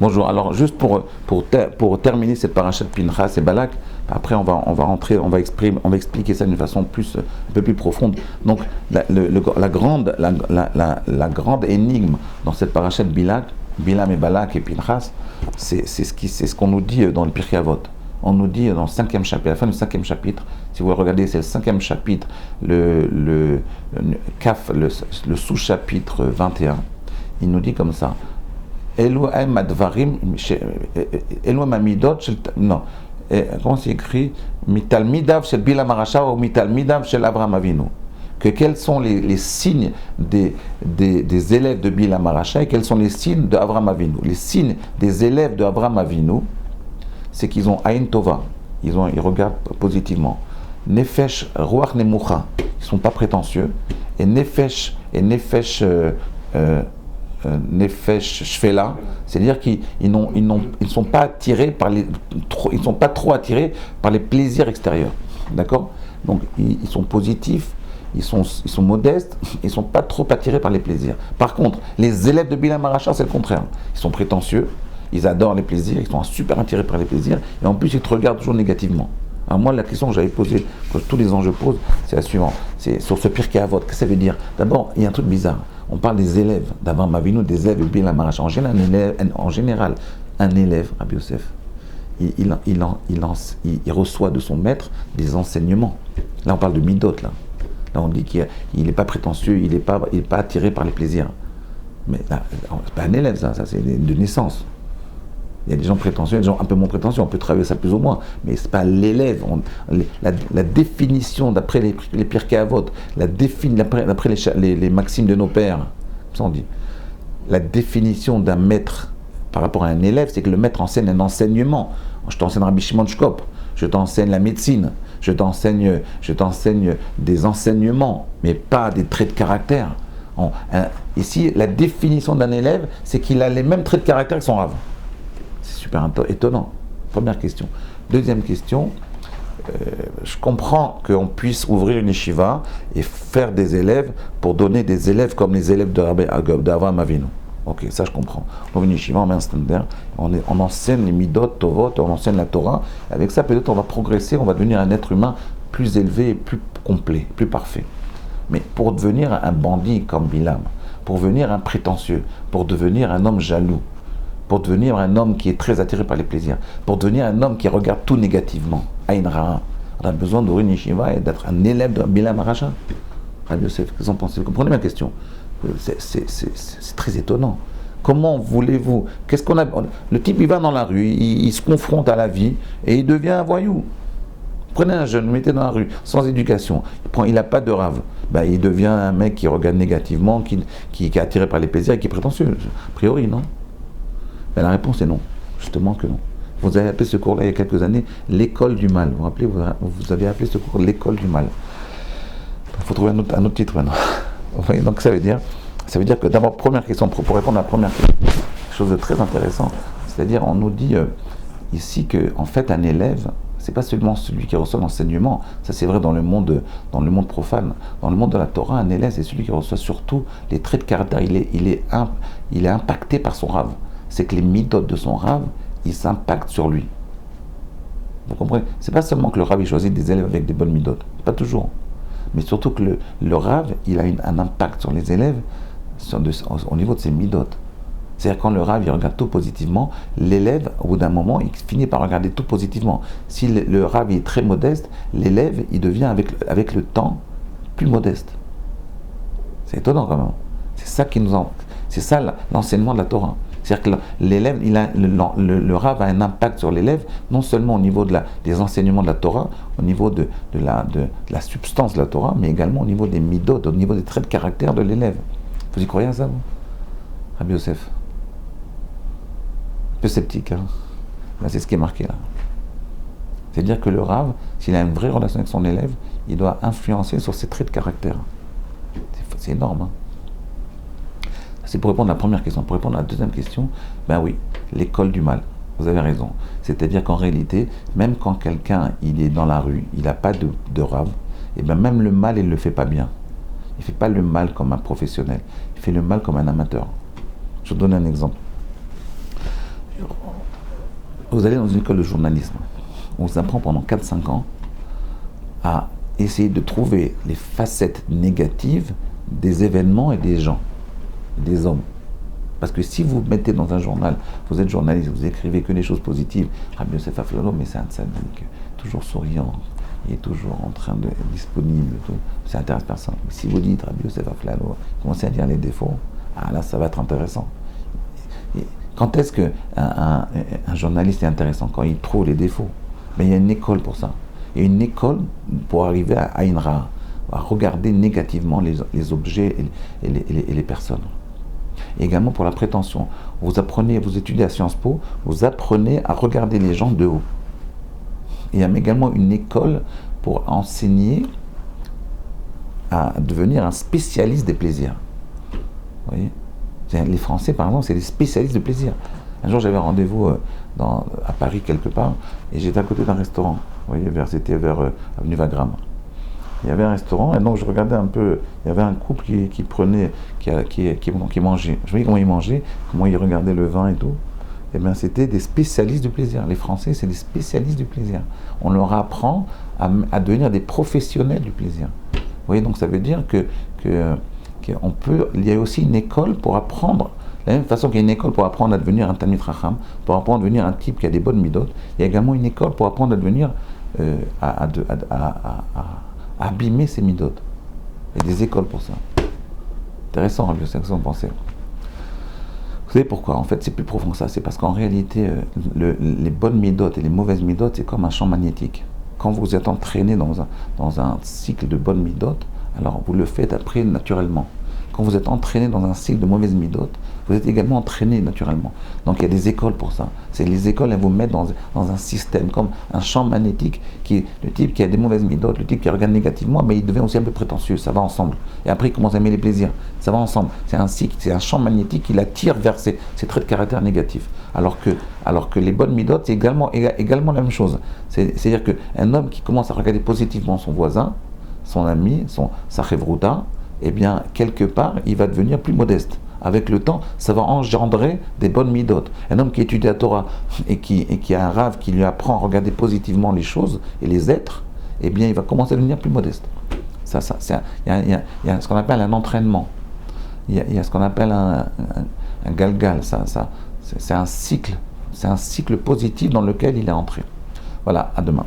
Bonjour, alors juste pour terminer cette paracha de Pinchas et Balak, après on va rentrer, on va expliquer ça d'une façon un peu plus profonde. Donc la grande énigme dans cette paracha de Bilam et Balak et Pinchas, c'est ce qu'on nous dit dans le Pirkei Avot. On nous dit dans le 5e chapitre, à la fin du 5e chapitre, si vous le regardez, c'est le 5e chapitre, le sous-chapitre 21, il nous dit comme ça. Elohim advarim, Elohim amidot, non, comment c'est écrit? Mital midav shel Bilam Arasha ou mital midav shel Avraham Avinu. Que quels sont les signes des élèves de Bilam Arasha et quels sont les signes de Avraham Avinu. Les signes des élèves de Avraham Avinu, c'est qu'ils ont Aïn Tova, ils regardent positivement. Nefesh Ruach Nemucha, ils ne sont pas prétentieux. Et Nefesh Shfela, c'est-à-dire qu'ils ne sont pas attirés ils sont pas trop attirés par les plaisirs extérieurs. D'accord? Donc ils sont positifs, ils sont modestes, ils ne sont pas trop attirés par les plaisirs. Par contre, les élèves de Bilam Arasha, c'est le contraire. Ils sont prétentieux, ils adorent les plaisirs, ils sont super attirés par les plaisirs, et en plus ils te regardent toujours négativement. Alors moi, la question que j'avais posée, que tous les ans je pose, c'est la suivante. C'est sur ce Pirkei Avot, qu'est-ce que ça veut dire? D'abord, il y a un truc bizarre. On parle des élèves d'Avraham Avinu, des élèves de Bilam Arasha. En général, un élève, Rabbi Yosef, il reçoit de son maître des enseignements. Là, on parle de midot, là. Là, on dit qu'il n'est pas prétentieux, il n'est pas attiré par les plaisirs. Mais là, c'est pas un élève, ça c'est de naissance. Il y a des gens prétentieux, des gens un peu moins prétentieux, on peut travailler ça plus ou moins, mais ce n'est pas l'élève. La définition, d'après les Pirkei Avot, d'après les maximes de nos pères, ça on dit, la définition d'un maître par rapport à un élève, c'est que le maître enseigne un enseignement. Je t'enseigne Rabbi Shimon Shkop, je t'enseigne la médecine, je t'enseigne des enseignements, mais pas des traits de caractère. Ici, la définition d'un élève, c'est qu'il a les mêmes traits de caractère que son rave. C'est super étonnant. Première question. Deuxième question, je comprends qu'on puisse ouvrir une yeshiva et faire des élèves pour donner des élèves comme les élèves d'Avraham Avinu. Ok, ça je comprends. On ouvre une yeshiva, on met un standard, on enseigne les midot, tovot, on enseigne la Torah. Avec ça, peut-être on va progresser, on va devenir un être humain plus élevé, et plus complet, plus parfait. Mais pour devenir un bandit comme Bilam, pour devenir un prétentieux, pour devenir un homme jaloux, pour devenir un homme qui est très attiré par les plaisirs, pour devenir un homme qui regarde tout négativement, Aïn Ra'a, on a besoin d'ouvrir une yeshiva et d'être un élève de Bilam Arasha. Rabbi Yosef, qu'est-ce que vous en pensez? Vous comprenez ma question? C'est très étonnant. Comment voulez-vous? Qu'est-ce qu'on a? Le type, il va dans la rue, il se confronte à la vie et il devient un voyou. Prenez un jeune, mettez dans la rue, sans éducation, il n'a pas de rave. Ben, il devient un mec qui regarde négativement, qui est attiré par les plaisirs et qui est prétentieux. A priori, non? Ben, la réponse est non, justement que non. Vous avez appelé ce cours-là il y a quelques années l'école du mal. Vous vous rappelez, vous avez appelé ce cours l'école du mal. Il faut trouver un autre titre maintenant. Donc ça veut dire que d'abord, première question, pour répondre à la première question, quelque chose de très intéressant, c'est-à-dire on nous dit ici que en fait un élève, c'est pas seulement celui qui reçoit l'enseignement, ça c'est vrai dans le monde profane. Dans le monde de la Torah, un élève c'est celui qui reçoit surtout les traits de caractère, il est impacté par son rave. C'est que les midot de son rave, ils s'impactent sur lui. Vous comprenez? C'est pas seulement que le rave il choisit des élèves avec des bonnes midot, pas toujours. Mais surtout que le rave, il a un impact sur les élèves au niveau de ses midot. C'est-à-dire quand le rave il regarde tout positivement, l'élève, au bout d'un moment, il finit par regarder tout positivement. Si le rave est très modeste, l'élève, il devient avec le temps plus modeste. C'est étonnant quand même. C'est ça l'enseignement de la Torah. C'est-à-dire que l'élève, le rave a un impact sur l'élève, non seulement au niveau des enseignements de la Torah, au niveau de la substance de la Torah, mais également au niveau des midot, au niveau des traits de caractère de l'élève. Vous y croyez à ça, vous? Rabbi Yosef? Un peu sceptique, hein? Là, c'est ce qui est marqué là. C'est-à-dire que le rave, s'il a une vraie relation avec son élève, il doit influencer sur ses traits de caractère. C'est énorme, hein? C'est pour répondre à la première question. Pour répondre à la deuxième question, ben oui, l'école du mal. Vous avez raison. C'est-à-dire qu'en réalité, même quand quelqu'un il est dans la rue, il n'a pas de rave, et ben même le mal, il ne le fait pas bien. Il ne fait pas le mal comme un professionnel. Il fait le mal comme un amateur. Je vous donne un exemple. vous allez dans une école de journalisme, on vous apprend pendant 4-5 ans à essayer de trouver les facettes négatives des événements et des gens, des hommes. Parce que si vous mettez dans un journal, vous êtes journaliste, vous écrivez que des choses positives, Rabbi Yosef Aflalo, mais c'est un tzaddik, toujours souriant, il est toujours en train de disponible, tout. Ça intéresse personne. Mais si vous dites Rabbi Yosef Aflalo, commencez à dire les défauts, ah là ça va être intéressant. Et quand est-ce qu'un journaliste est intéressant? Quand il trouve les défauts. Mais il y a une école pour ça. Il y a une école pour arriver à Aïn Ra, à regarder négativement les objets et les personnes. Et également pour la prétention. Vous étudiez à Sciences Po, vous apprenez à regarder les gens de haut. Il y a également une école pour enseigner à devenir un spécialiste des plaisirs. Vous voyez? Les Français, par exemple, c'est des spécialistes de plaisir. Un jour, j'avais un rendez-vous à Paris, quelque part, et j'étais à côté d'un restaurant. Vous voyez, c'était vers Avenue Wagram. Il y avait un restaurant, et donc je regardais un peu, il y avait un couple qui mangeait. Je voyais comment ils mangeaient, comment ils regardaient le vin et tout. Eh bien, c'était des spécialistes du plaisir. Les Français, c'est des spécialistes du plaisir. On leur apprend à devenir des professionnels du plaisir. Vous voyez, donc ça veut dire il y a aussi une école pour apprendre, de la même façon qu'il y a une école pour apprendre à devenir un Talmid Chacham, pour apprendre à devenir un type qui a des bonnes midot, il y a également une école pour apprendre à devenir, à abîmer ses midot. Il y a des écoles pour ça. Intéressant, Rabbi Yosef, vous pensez. Vous savez pourquoi? En fait, c'est plus profond que ça. C'est parce qu'en réalité, les bonnes midot et les mauvaises midot, c'est comme un champ magnétique. Quand vous êtes entraîné dans un cycle de bonnes midot, alors vous le faites après naturellement. Quand vous êtes entraîné dans un cycle de mauvaises midot, vous êtes également entraîné naturellement. Donc il y a des écoles pour ça. Les écoles, elles vous mettent dans un système, comme un champ magnétique, le type qui a des mauvaises midot, le type qui regarde négativement, mais il devient aussi un peu prétentieux, ça va ensemble. Et après il commence à aimer les plaisirs, ça va ensemble. C'est un cycle, c'est un champ magnétique qui l'attire vers ses traits de caractère négatifs. Alors que les bonnes midot, c'est également la même chose. C'est-à-dire qu'un homme qui commence à regarder positivement son voisin, son ami, sa chevrouta, eh bien, quelque part, il va devenir plus modeste. Avec le temps, ça va engendrer des bonnes midot. Un homme qui étudie la Torah et qui a un rave qui lui apprend à regarder positivement les choses et les êtres, eh bien, il va commencer à devenir plus modeste. Il y a ce qu'on appelle un entraînement. Il y a ce qu'on appelle un galgal. C'est un cycle positif dans lequel il est entré. Voilà, à demain.